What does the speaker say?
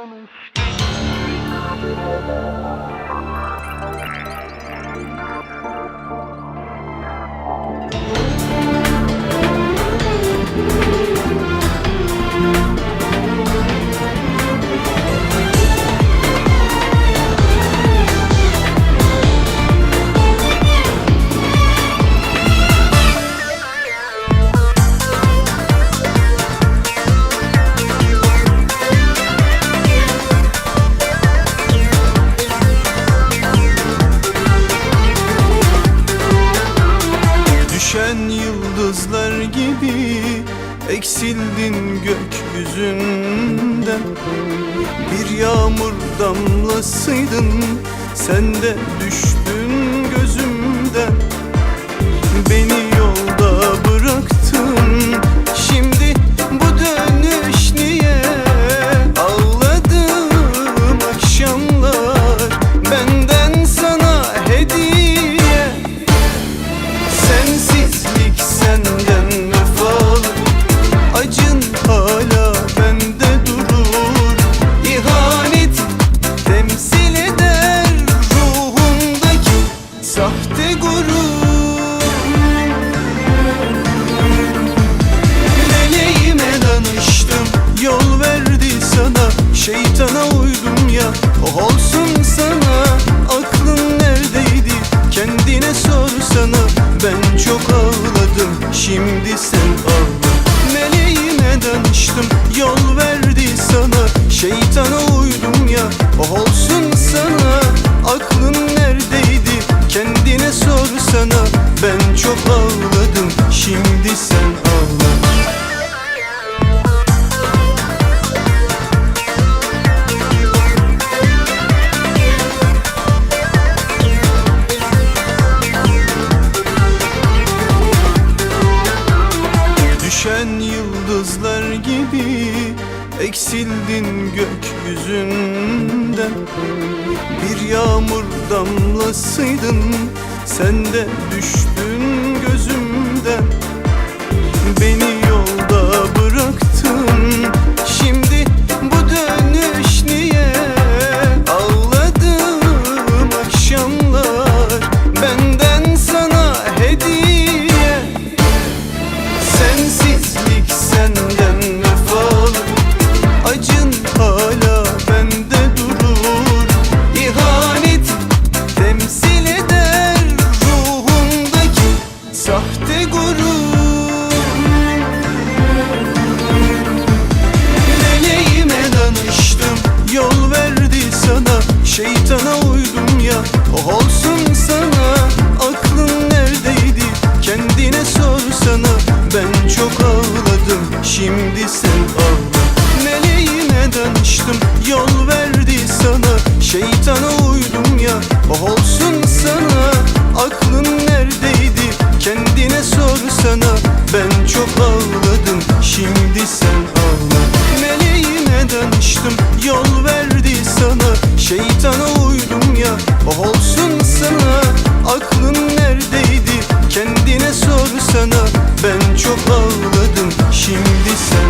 danıştım. Düşen yıldızlar gibi eksildin gökyüzünden. Bir yağmur damlasıydın, sen de düştün gözümden. Beni yolda bıraktın, şimdi bu dönüş niye? Ağladığım akşamlar benden sana hediye. Sensizlik senden vefalı, acın hala bende durur. İhanet temsil eder ruhumdaki sahte gurur. Meleğime danıştım, yol verdi sana. Şeytana uydum ya, o olsun sana. Aklın neredeydi, kendine sorsana. Ben çok ağladım, şimdi sen ağla. Meleğime danıştım, yol verdi sana. Şeytana uydum ya, o olsun sana. Aklın neredeydi, kendine sorsana. Ben çok ağladım, şimdi sen ağla. Düşen yıldızlar gibi eksildin gökyüzünden. Bir yağmur damlasıydın, sen de düştün gözümden. Beni yolda bıraktın, şimdi bu dönüş niye? Ağladığım akşamlar benden sana hediye. Sensizlik senden vefalı, acın hala bende durur. İhanet temsil eder ruhumdaki sahte gurur. Meleğime danıştım, yol verdi sana. Şeytana uydum ya, o olsun sana. Aklın neredeydi, kendine sorsana. Ben çok ağladım, şimdi sen ağla. Meleğime danıştım, yol verdi sana. Şeytana uydum ya, o olsun sana. Aklın neredeydi, kendine sorsana. Ben çok ağladım, şimdi sen ağla. Meleğime danıştım, yol verdi sana. Şeytana uydum ya, o olsun sana. Aklın neredeydi, kendine sorsana. Ben çok ağladım, şimdi sen